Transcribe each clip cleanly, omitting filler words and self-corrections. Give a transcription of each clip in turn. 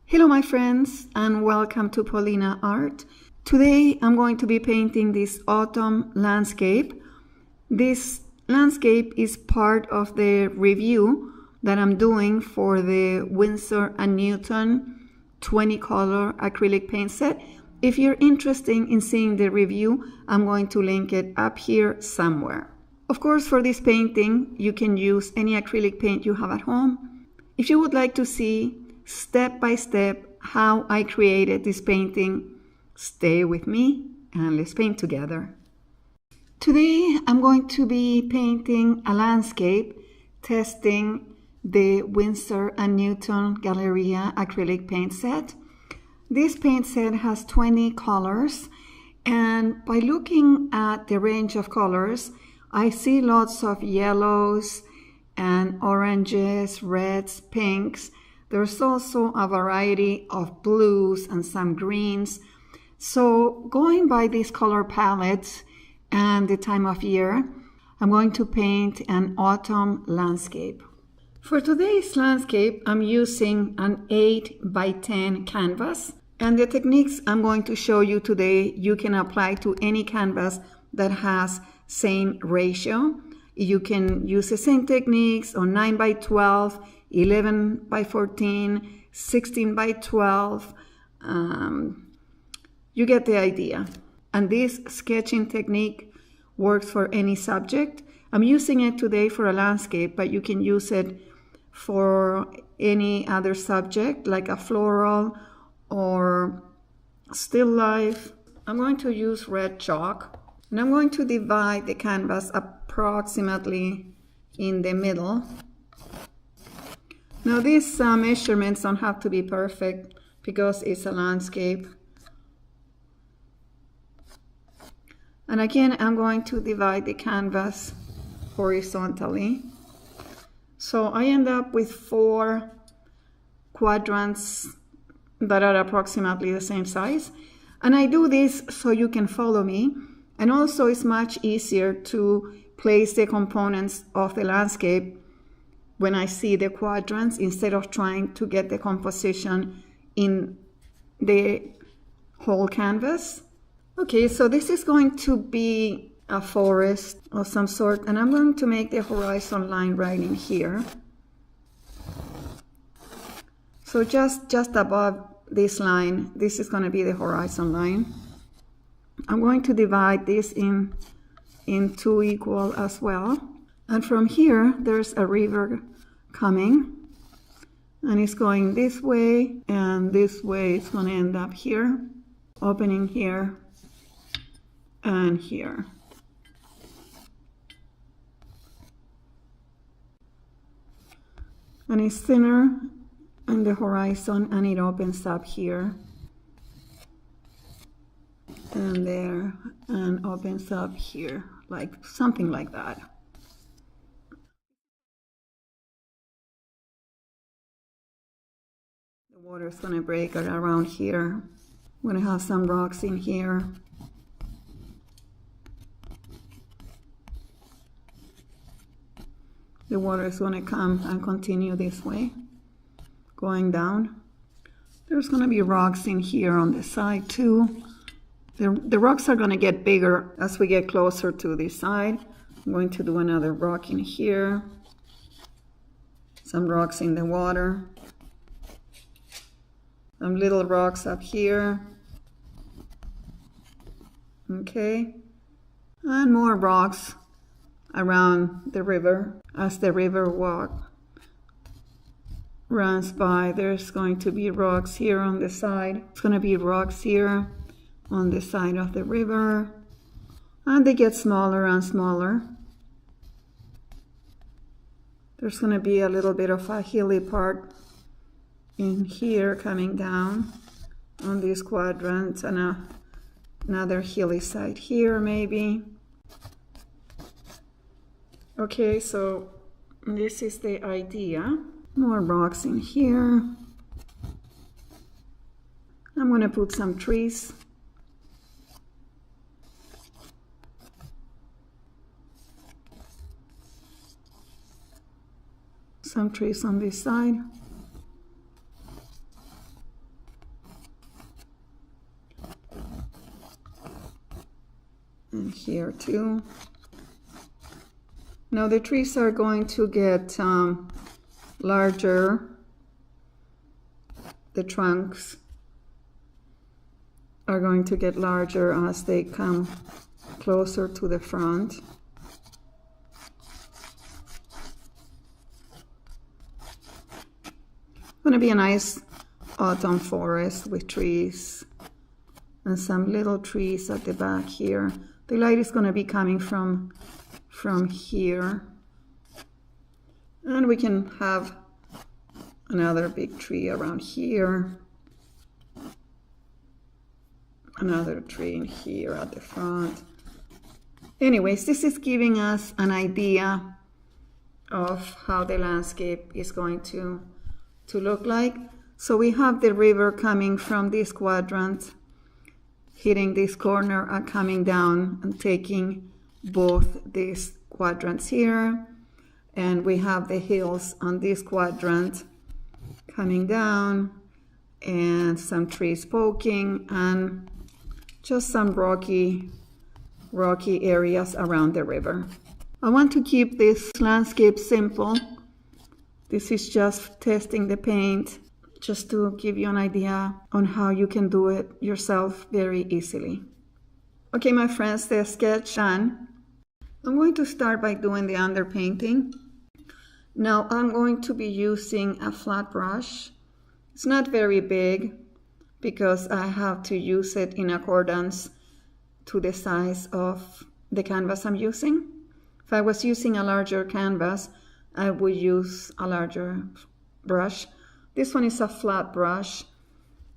Hello my friends and welcome to Paulina Art. Today I'm going to be painting this autumn landscape. This landscape is part of the review that I'm doing for the Winsor and Newton 20 color acrylic paint set. If you're interested in seeing the review, I'm going to link it up here somewhere. Of course, for this painting, you can use any acrylic paint you have at home. If you would like to see step by step how I created this painting, stay with me and let's paint together. Today I'm going to be painting a landscape, testing the Winsor and Newton Galleria acrylic paint set. This paint set has 20 colors, and by looking at the range of colors, I see lots of yellows and oranges, reds, pinks. There's also a variety of blues and some greens. So going by these color palettes and the time of year, I'm going to paint an autumn landscape. For today's landscape, I'm using an 8 by 10 canvas. And the techniques I'm going to show you today, you can apply to any canvas that has same ratio. You can use the same techniques on 9 by 12, 11 by 14, 16 by 12. You get the idea. And this sketching technique works for any subject. I'm using it today for a landscape, but you can use it for any other subject like a floral or still life. I'm going to use red chalk, and I'm going to divide the canvas approximately in the middle. Now these measurements don't have to be perfect because it's a landscape. And again, I'm going to divide the canvas horizontally. So I end up with 4 quadrants that are approximately the same size. And I do this so you can follow me. And also it's much easier to place the components of the landscape when I see the quadrants instead of trying to get the composition in the whole canvas. Okay, so this is going to be a forest of some sort, and I'm going to make the horizon line right in here. So just above this line, this is going to be the horizon line. I'm going to divide this in 2 equal as well. And from here, there's a river coming, and it's going this way, and this way it's going to end up here, opening here and here. And it's thinner in the horizon, and it opens up here and there, and opens up here, like something like that. The water is going to break around here. I'm going to have some rocks in here. The water is going to come and continue this way, going down. There's going to be rocks in here on the side too. The rocks are going to get bigger as we get closer to this side. I'm going to do another rock in here. Some rocks in the water. Some little rocks up here. Okay. And more rocks around the river. As the river runs by, there's going to be rocks here on the side. It's going to be rocks here on the side of the river. And they get smaller and smaller. There's going to be a little bit of a hilly part in here coming down on these quadrants, and another hilly side here maybe. Okay, so this is the idea. More rocks in here. I'm going to put some trees. Some trees on this side. And here too. Now the trees are going to get larger. The trunks are going to get larger as they come closer to the front. Going to be a nice autumn forest with trees and some little trees at the back here. The light is going to be coming from here, and we can have another big tree around here, another tree in here at the front. Anyways, this is giving us an idea of how the landscape is going to look like. So we have the river coming from this quadrant, hitting this corner and coming down and taking both these quadrants here. And we have the hills on this quadrant coming down, and some trees poking, and just some rocky areas around the river. I want to keep this landscape simple. This is just testing the paint, just to give you an idea on how you can do it yourself very easily. Okay, my friends, the sketch done. I'm going to start by doing the underpainting. Now I'm going to be using a flat brush. It's not very big because I have to use it in accordance to the size of the canvas I'm using. If I was using a larger canvas, I would use a larger brush. This one is a flat brush,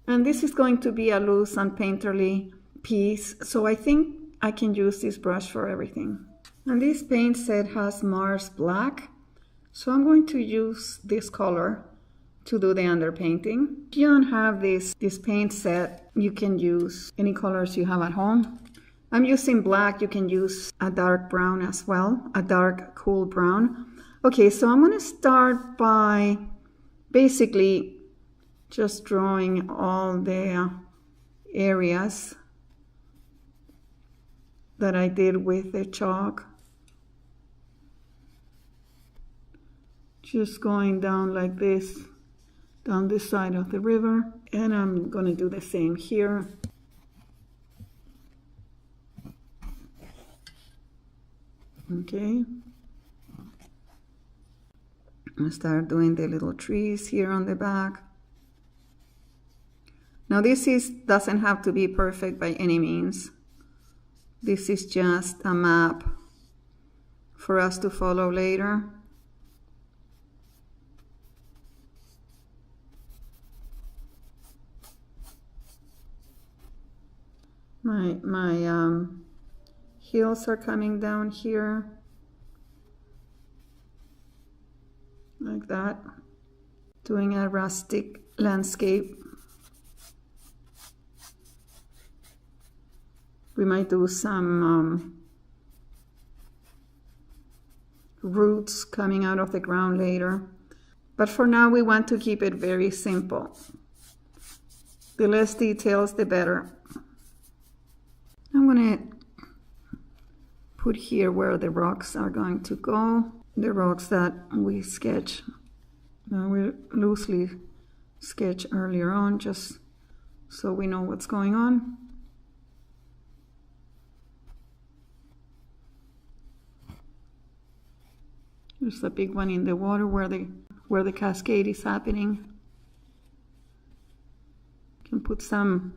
and this is going to be a loose and painterly piece, so I think I can use this brush for everything. And this paint set has Mars Black, so I'm going to use this color to do the underpainting. If you don't have this paint set, you can use any colors you have at home. I'm using black. You can use a dark brown as well, a dark cool brown. Okay, so I'm going to start by basically just drawing all the areas that I did with the chalk. Just going down like this, down this side of the river. And I'm going to do the same here. Okay. I start doing the little trees here on the back. Now this doesn't have to be perfect by any means. This is just a map for us to follow later. My hills are coming down here. Like that, doing a rustic landscape. We might do some roots coming out of the ground later, but for now we want to keep it very simple. The less details, the better. I'm going to put here where the rocks are going to go. The rocks that we sketch, we loosely sketch earlier on, just so we know what's going on. There's a big one in the water where the cascade is happening. You can put some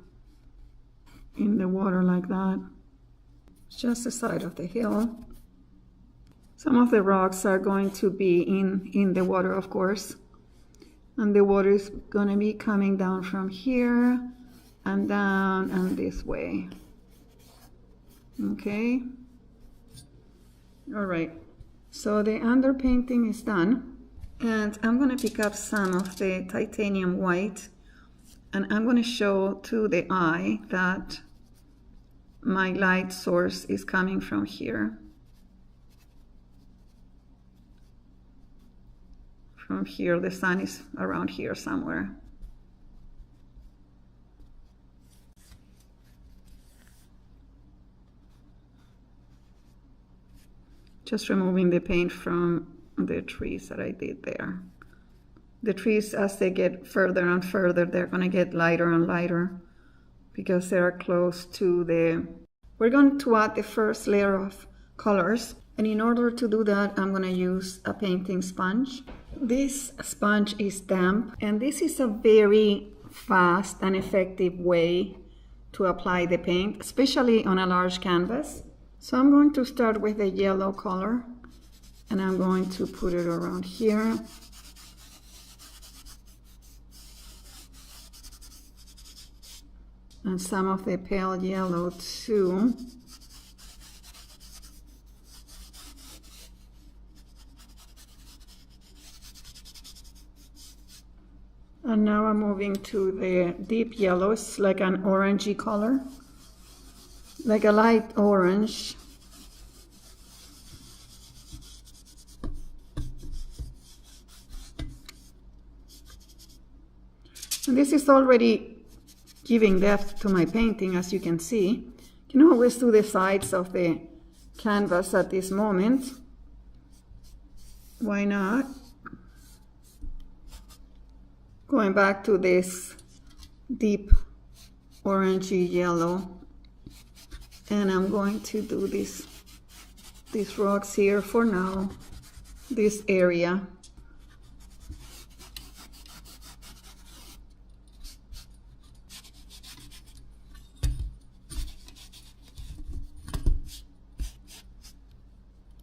in the water like that. It's just the side of the hill. Some of the rocks are going to be in the water, of course. And the water is going to be coming down from here and down and this way. Okay. All right. So the underpainting is done. And I'm going to pick up some of the titanium white. And I'm going to show to the eye that my light source is coming from here. From here, the sun is around here somewhere. Just removing the paint from the trees that I did there. The trees, as they get further and further, they're going to get lighter and lighter because they are close to the... We're going to add the first layer of colors. And in order to do that, I'm going to use a painting sponge. This sponge is damp, and this is a very fast and effective way to apply the paint, especially on a large canvas. So I'm going to start with the yellow color, and I'm going to put it around here. And some of the pale yellow too. And now I'm moving to the deep yellow. It's like an orangey color, like a light orange. And this is already giving depth to my painting, as you can see. You can always do the sides of the canvas at this moment. Why not? Going back to this deep orangey yellow, and I'm going to do these rocks here for now, this area.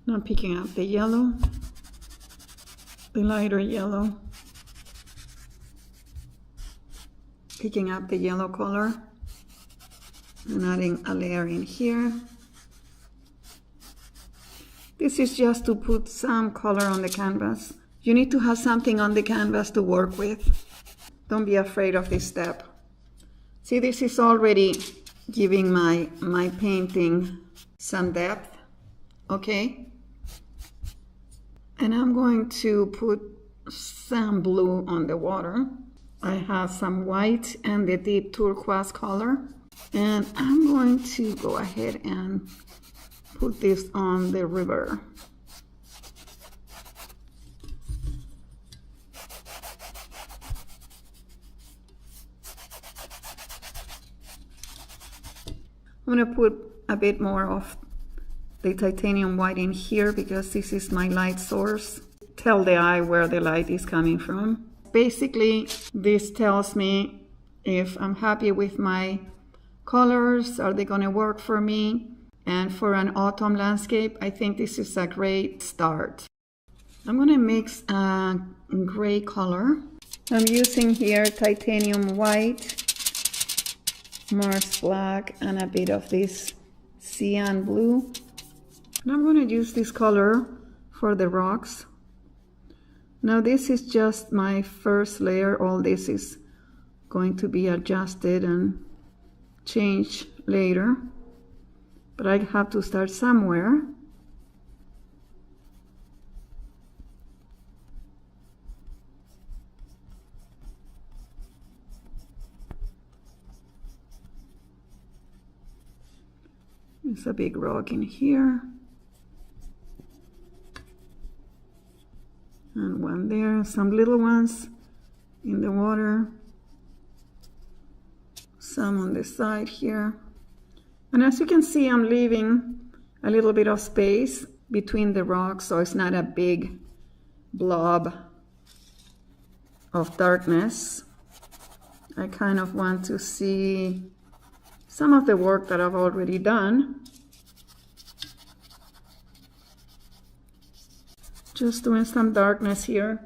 Now picking up the yellow, the lighter yellow. Picking up the yellow color and adding a layer in here. This is just to put some color on the canvas. You need to have something on the canvas to work with. Don't be afraid of this step. See, this is already giving my painting some depth, okay? And I'm going to put some blue on the water. I have some white and the deep turquoise color, and I'm going to go ahead and put this on the river. I'm going to put a bit more of the titanium white in here because this is my light source. Tell the eye where the light is coming from. Basically, this tells me if I'm happy with my colors, are they going to work for me? And for an autumn landscape, I think this is a great start. I'm going to mix a gray color. I'm using here titanium white, Mars black, and a bit of this cyan blue. And I'm going to use this color for the rocks. Now this is just my first layer. All this is going to be adjusted and changed later. But I have to start somewhere. There's a big rock in here. And one there, some little ones in the water, some on the side here. And as you can see, I'm leaving a little bit of space between the rocks, so it's not a big blob of darkness. I kind of want to see some of the work that I've already done. Just doing some darkness here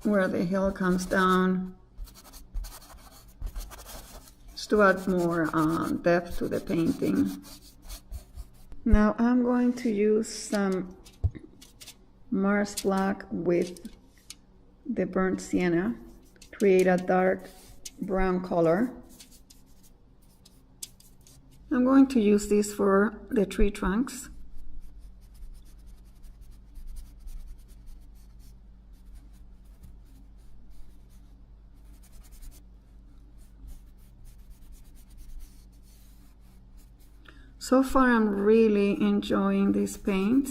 where the hill comes down, just to add more depth to the painting. Now I'm going to use some Mars black with the burnt sienna, create a dark brown color. I'm going to use this for the tree trunks. So far I'm really enjoying this paint.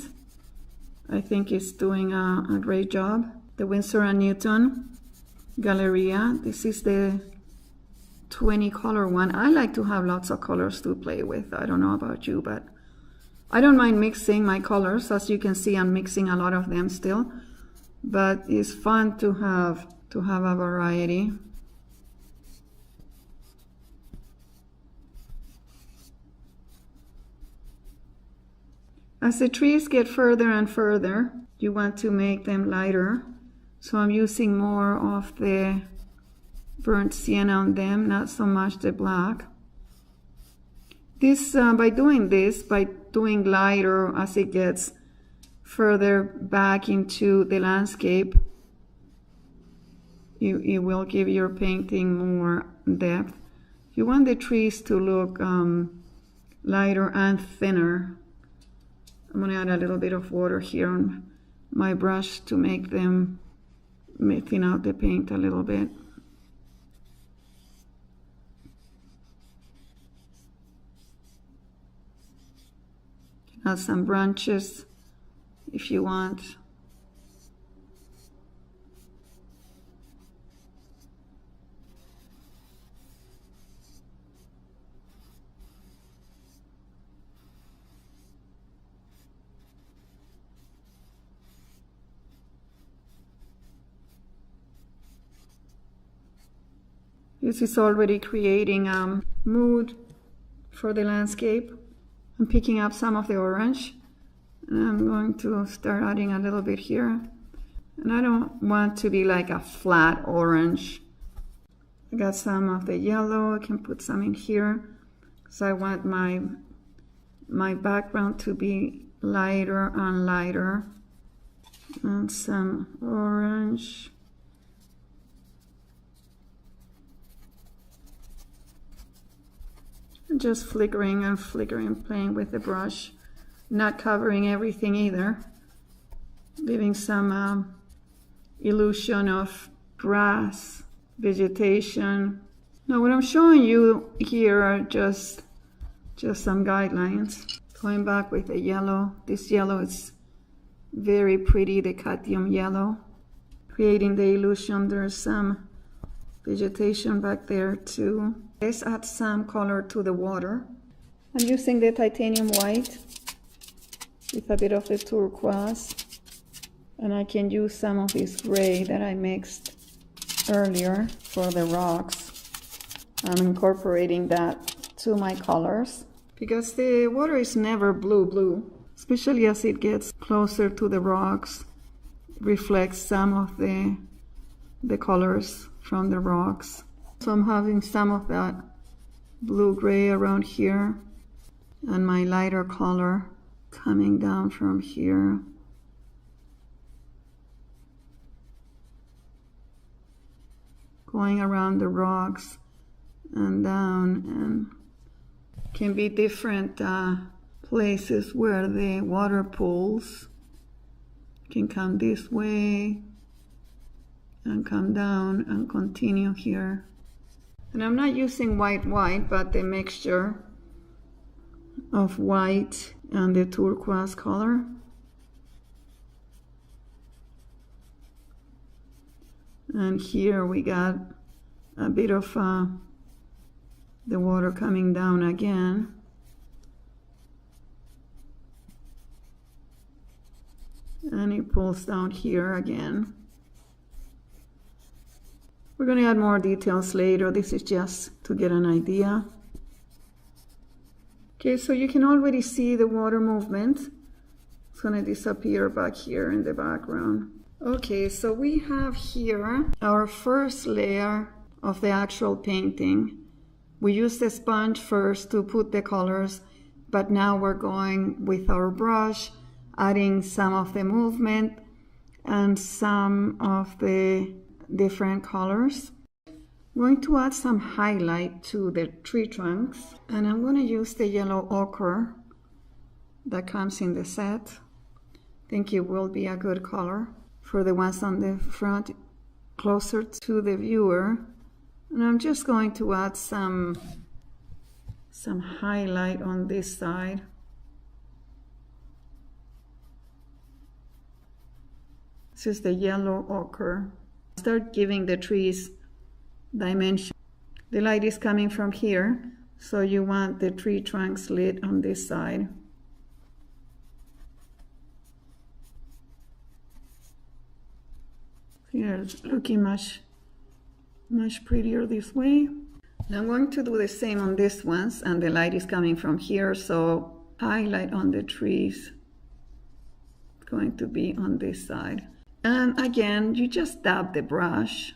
I think it's doing a great job. The Winsor and Newton Galleria. This is the 20 color one. I like to have lots of colors to play with. I don't know about you, but I don't mind mixing my colors. As you can see, I'm mixing a lot of them still, but it's fun to have a variety. As the trees get further and further, you want to make them lighter. So I'm using more of the burnt sienna on them, not so much the black. This, by doing lighter as it gets further back into the landscape, it will give your painting more depth. You want the trees to look lighter and thinner. I'm going to add a little bit of water here on my brush to make them thin out the paint a little bit. Add some branches if you want. This is already creating a mood for the landscape. I'm picking up some of the orange, and I'm going to start adding a little bit here. And I don't want to be like a flat orange. I got some of the yellow. I can put some in here because I want my background to be lighter and lighter. And some orange. Just flickering and flickering, playing with the brush, not covering everything either, leaving some illusion of grass, vegetation. Now what I'm showing you here are just some guidelines. Going back with the yellow. This yellow is very pretty, the cadmium yellow. Creating the illusion there's some vegetation back there too. Let's add some color to the water. I'm using the titanium white with a bit of the turquoise, and I can use some of this gray that I mixed earlier for the rocks. I'm incorporating that to my colors because the water is never blue, especially as it gets closer to the rocks. It reflects some of the colors from the rocks. So I'm having some of that blue-gray around here and my lighter color coming down from here. Going around the rocks and down, and can be different places where the water pools. Can come this way and come down and continue here. And I'm not using white, but the mixture of white and the turquoise color. And here we got a bit of the water coming down again. And it pulls down here again. We're going to add more details later. This is just to get an idea. Okay, so you can already see the water movement. It's going to disappear back here in the background. Okay, so we have here our first layer of the actual painting. We used the sponge first to put the colors, but now we're going with our brush, adding some of the movement and some of the different colors. I'm going to add some highlight to the tree trunks, and I'm going to use the yellow ochre that comes in the set. I think it will be a good color for the ones on the front closer to the viewer. And I'm just going to add some some highlight on this side. This is the yellow ochre. Start giving the trees dimension. The light is coming from here, so you want the tree trunks lit on this side. Here it's looking much prettier this way. Now I'm going to do the same on this ones, and the light is coming from here, so highlight on the trees. It's going to be on this side. And again, you just dab the brush.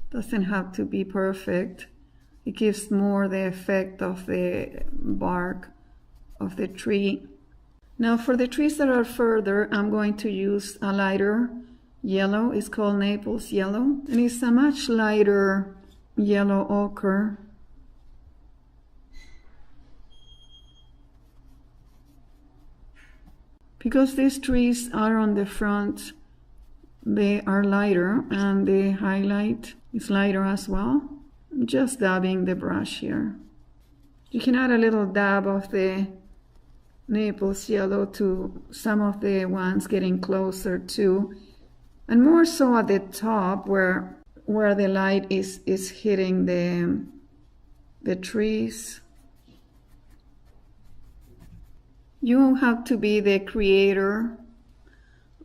Doesn't have to be perfect. It gives more the effect of the bark of the tree. Now for the trees that are further, I'm going to use a lighter yellow. It's called Naples yellow, and it's a much lighter yellow ochre. Because these trees are on the front, they are lighter, and the highlight is lighter as well. I'm just dabbing the brush here. You can add a little dab of the Naples yellow to some of the ones getting closer to, and more so at the top where the light is hitting the trees. You have to be the creator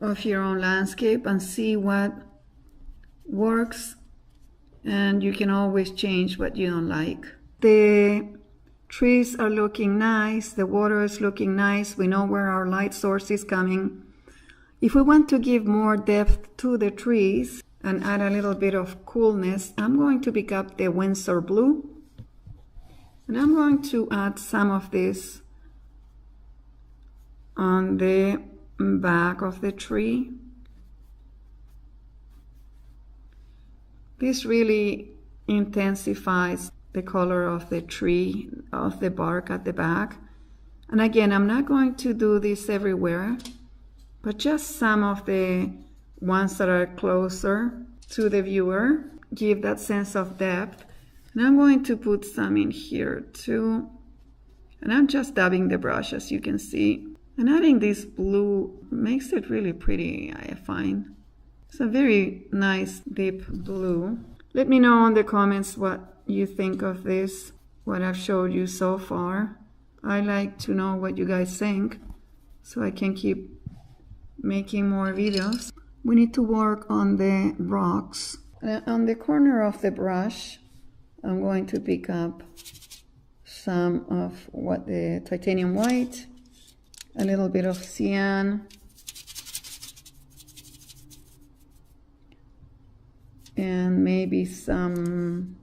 of your own landscape and see what works, and you can always change what you don't like. The trees are looking nice, the water is looking nice, we know where our light source is coming. If we want to give more depth to the trees and add a little bit of coolness, I'm going to pick up the Winsor blue, and I'm going to add some of this on the back of the tree. This really intensifies the color of the tree, of the bark at the back. And again, I'm not going to do this everywhere, but just some of the ones that are closer to the viewer, give that sense of depth. And I'm going to put some in here too. And I'm just dabbing the brush, as you can see. And adding this blue makes it really pretty, I find. It's a very nice deep blue. Let me know in the comments what you think of this, what I've showed you so far. I like to know what you guys think, so I can keep making more videos. We need to work on the rocks. On the corner of the brush, I'm going to pick up some of what the titanium white, a little bit of cyan, and maybe some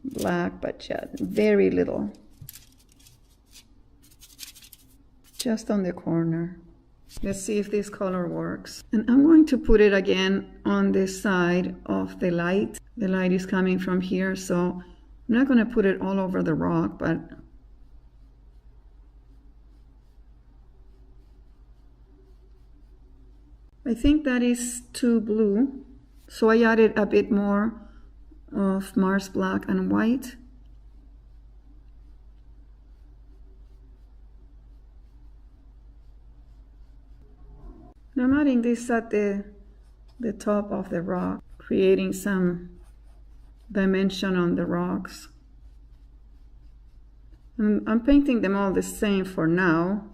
black, but just very little, just on the corner. Let's see if this color works. And I'm going to put it again on the side of the light. The light is coming from here, so I'm not going to put it all over the rock, but I think that is too blue, so I added a bit more of Mars black and white. Now I'm adding this at the top of the rock, creating some dimension on the rocks. And I'm painting them all the same for now,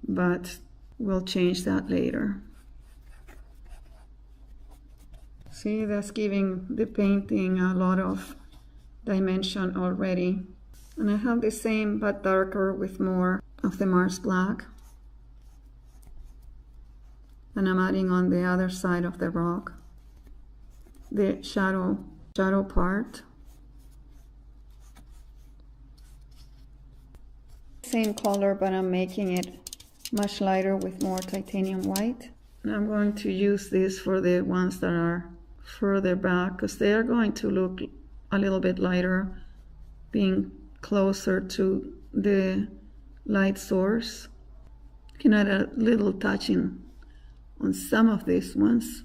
but we'll change that later. See, that's giving the painting a lot of dimension already. And I have the same but darker with more of the Mars black. And I'm adding on the other side of the rock the shadow part. Same color, but I'm making it much lighter with more titanium white. And I'm going to use this for the ones that are further back, because they are going to look a little bit lighter, being closer to the light source. You can add a little touching on some of these ones.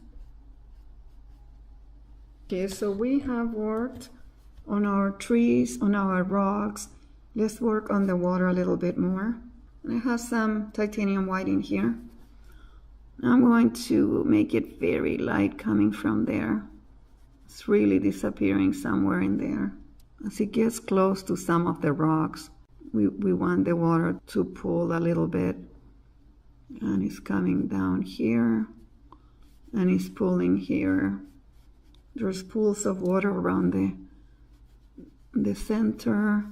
Okay, so we have worked on our trees, on our rocks. Let's work on the water a little bit more. I have some titanium white in here. I'm going to make it very light coming from there. It's really disappearing somewhere in there. As it gets close to some of the rocks, we want the water to pull a little bit. And it's coming down here, and it's pulling here. There's pools of water around the center.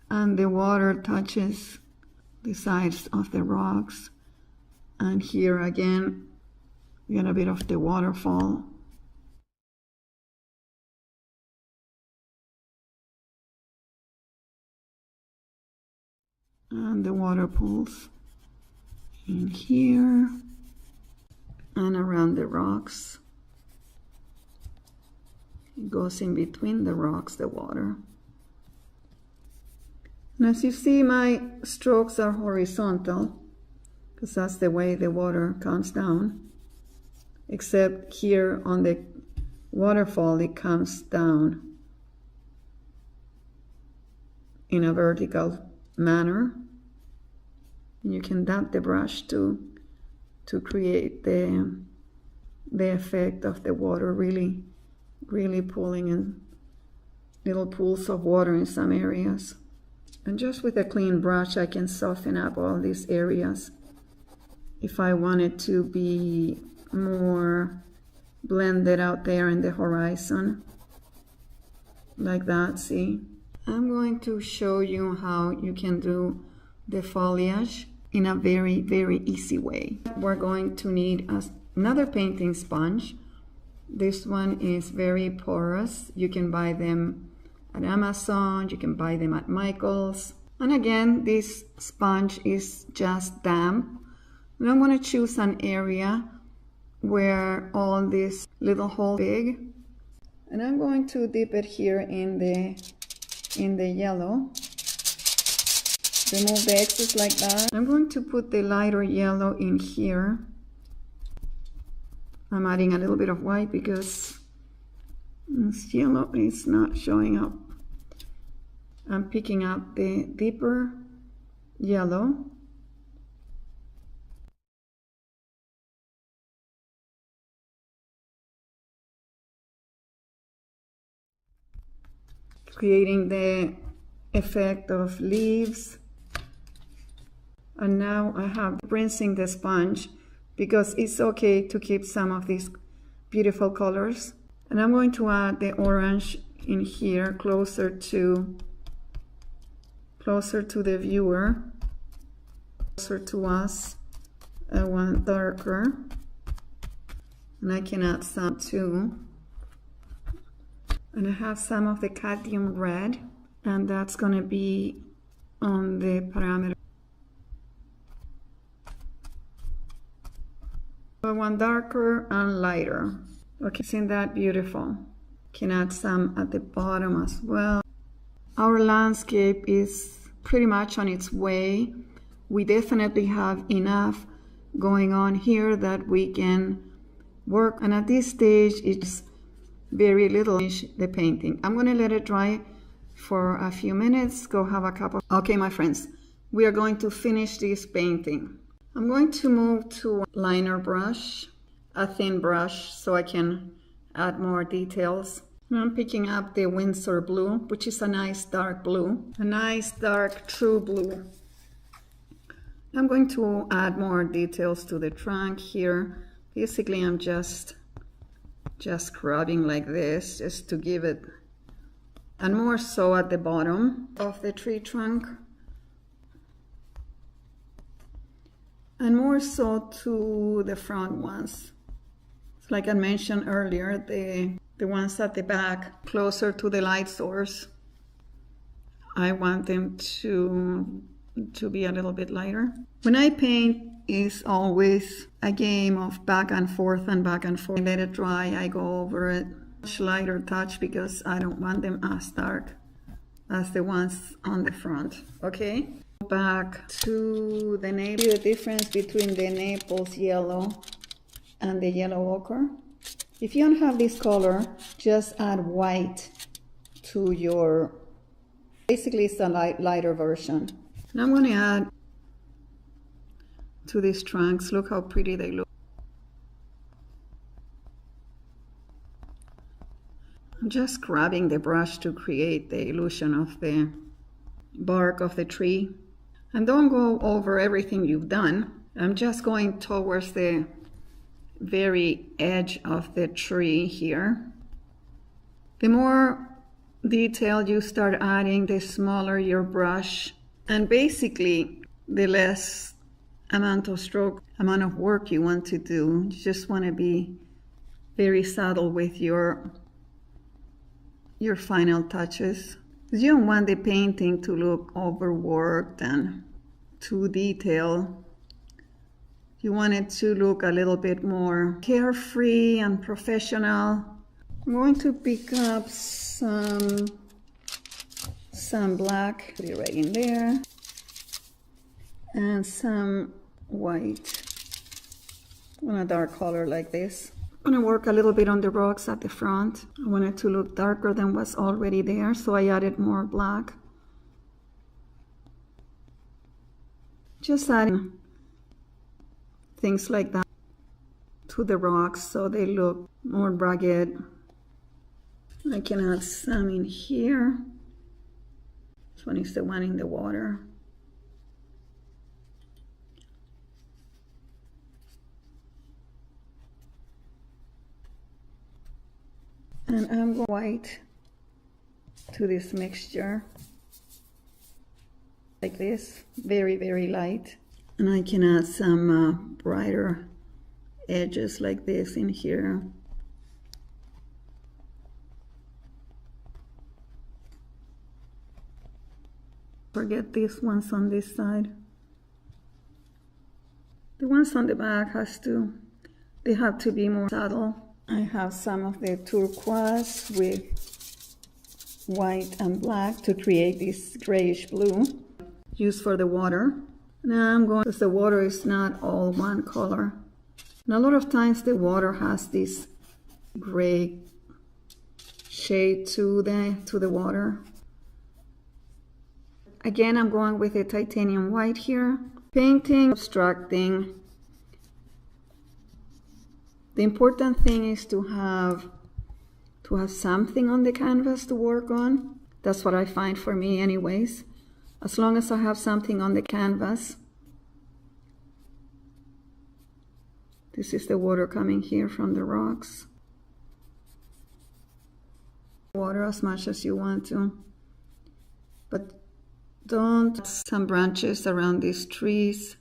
And the water touches the sides of the rocks. And here again, we get a bit of the waterfall. And the water pools in here and around the rocks. It goes in between the rocks, the water. And as you see, my strokes are horizontal because that's the way the water comes down. Except here on the waterfall, it comes down in a vertical manner. You can dab the brush to create the effect of the water really pulling in little pools of water in some areas. And just with a clean brush, I can soften up all these areas. If I want it to be more blended out there in the horizon, like that, see? I'm going to show you how you can do the foliage in a very, very easy way. We're going to need another painting sponge. This one is very porous. You can buy them at Amazon, you can buy them at Michael's. And again, this sponge is just damp. And I'm going to choose an area where all these little holes are big. And I'm going to dip it here in the yellow. Remove the excess like that. I'm going to put the lighter yellow in here. I'm adding a little bit of white because this yellow is not showing up. I'm picking up the deeper yellow. Creating the effect of leaves. And now I have rinsing the sponge because it's okay to keep some of these beautiful colors. And I'm going to add the orange in here closer to the viewer, closer to us. I want darker, and I can add some too. And I have some of the cadmium red, and that's going to be on the parameter. I want darker and lighter. Okay, isn't that beautiful? Can add some at the bottom as well. Our landscape is pretty much on its way. We definitely have enough going on here that we can work. And at this stage, it's very little the painting. I'm going to let it dry for a few minutes. Go have a cup of... Okay, my friends, we are going to finish this painting. I'm going to move to a liner brush, a thin brush, so I can add more details. I'm picking up the Winsor blue, which is a nice dark blue, a nice dark true blue. I'm going to add more details to the trunk here. Basically, I'm just scrubbing like this, just to give it, and more so at the bottom of the tree trunk. And more so to the front ones. Like I mentioned earlier, the ones at the back, closer to the light source, I want them to be a little bit lighter. When I paint, it's always a game of back and forth and back and forth. I let it dry, I go over it, much lighter touch because I don't want them as dark as the ones on the front, okay? Back to the navel, the difference between the Naples yellow and the yellow ochre. If you don't have this color, just add white to your, basically it's a lighter version. And I'm going to add to these trunks. Look how pretty they look. I'm just grabbing the brush to create the illusion of the bark of the tree. And don't go over everything you've done. I'm just going towards the very edge of the tree here. The more detail you start adding, the smaller your brush, and basically the less amount of work you want to do. You just want to be very subtle with your final touches. You don't want the painting to look overworked and too detailed. You want it to look a little bit more carefree and professional. I'm going to pick up some black, put it right in there, and some white. I want a dark color like this. I'm going to work a little bit on the rocks at the front. I want it to look darker than what's already there, so I added more black. Just adding things like that to the rocks so they look more rugged. I can add some in here. This one is the one in the water. And I'm going white to this mixture like this, very, very light. And I can add some brighter edges like this in here. Forget these ones on this side. The ones on the back they have to be more subtle. I have some of the turquoise with white and black to create this grayish blue used for the water. Now I'm going, because the water is not all one color. And a lot of times the water has this gray shade to the water. Again, I'm going with a titanium white here. Painting, abstracting. The important thing is to have something on the canvas to work on. That's what I find for me anyways. As long as I have something on the canvas. This is the water coming here from the rocks. Water as much as you want to. But don't add some branches around these trees.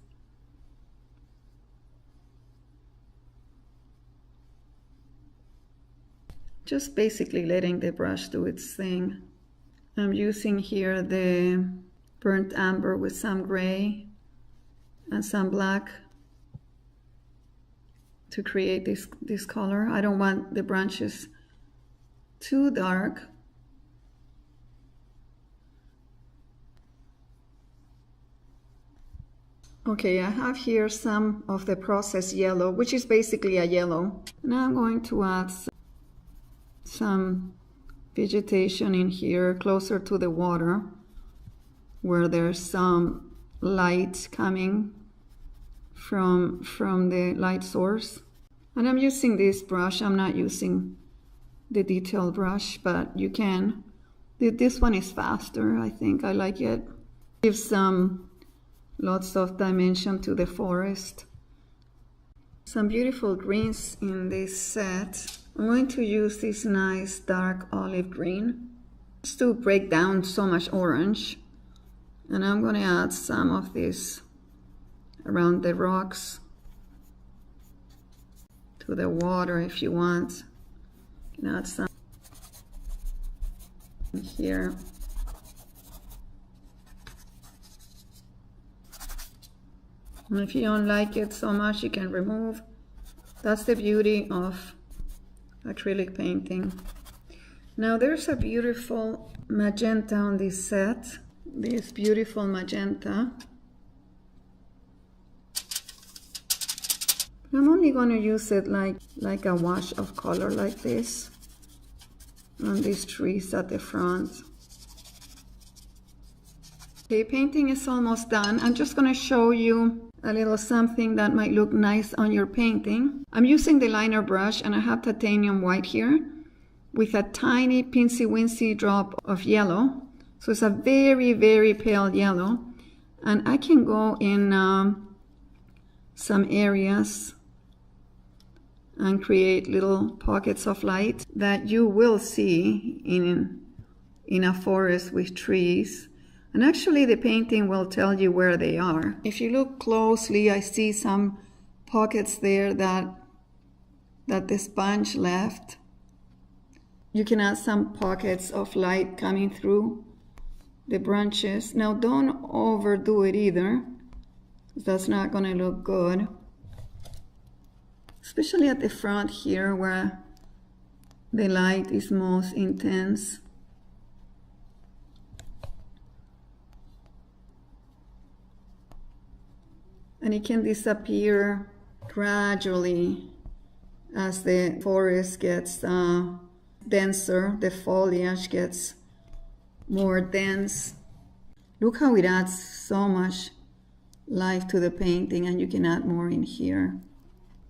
Just basically letting the brush do its thing. I'm using here the burnt amber with some gray and some black to create this color. I don't want the branches too dark. Okay, I have here some of the processed yellow, which is basically a yellow. Now I'm going to add some vegetation in here closer to the water where there's some light coming from the light source. And I'm using this brush. I'm not using the detail brush, but you can. This one is faster, I think. I like it. Gives lots of dimension to the forest. Some beautiful greens in this set. I'm going to use this nice dark olive green just to break down so much orange. And I'm going to add some of this around the rocks, to the water if you want. You can add some here. And if you don't like it so much, you can remove. That's the beauty of acrylic painting. Now there's a beautiful magenta on this set. This beautiful magenta. I'm only going to use it like a wash of color like this on these trees at the front. Okay, painting is almost done. I'm just going to show you a little something that might look nice on your painting. I'm using the liner brush and I have titanium white here with a tiny pinsy wincy drop of yellow. So it's a very, very pale yellow. And I can go in some areas and create little pockets of light that you will see in a forest with trees. And actually the painting will tell you where they are. If you look closely, I see some pockets there that the sponge left. You can add some pockets of light coming through the branches. Now don't overdo it either. That's not going to look good. Especially at the front here where the light is most intense. And it can disappear gradually as the forest gets denser, the foliage gets more dense. Look how it adds so much life to the painting, and you can add more in here.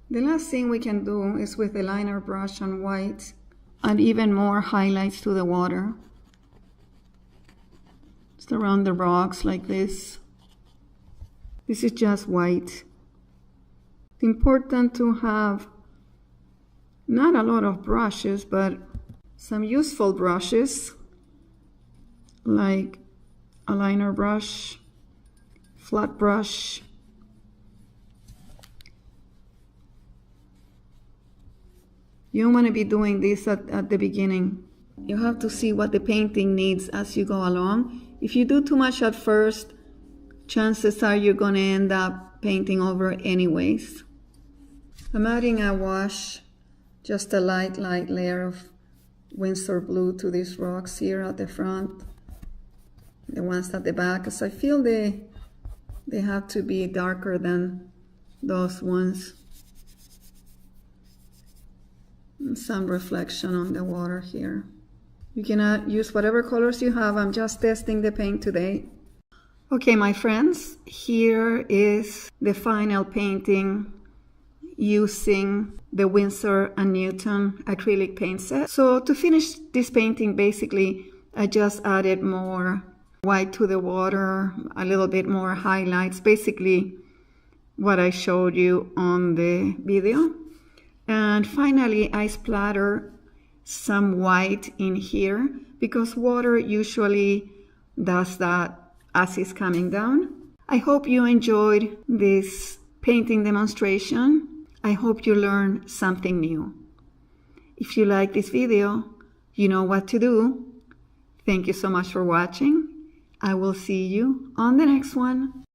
The last thing we can do is with the liner brush on white, and even more highlights to the water. Just around the rocks like this. This is just white. It's important to have not a lot of brushes, but some useful brushes, like a liner brush, flat brush. You don't want to be doing this at the beginning. You have to see what the painting needs as you go along. If you do too much at first, chances are you're going to end up painting over anyways. I'm adding a wash, just a light layer of Winsor blue to these rocks here at the front. The ones at the back, because I feel they have to be darker than those ones. And some reflection on the water here. You can use whatever colors you have. I'm just testing the paint today. Okay, my friends, here is the final painting using the Winsor and Newton acrylic paint set. So to finish this painting, basically, I just added more white to the water, a little bit more highlights, basically what I showed you on the video. And finally, I splatter some white in here because water usually does that as it's coming down. I hope you enjoyed this painting demonstration. I hope you learned something new. If you like this video, you know what to do. Thank you so much for watching. I will see you on the next one.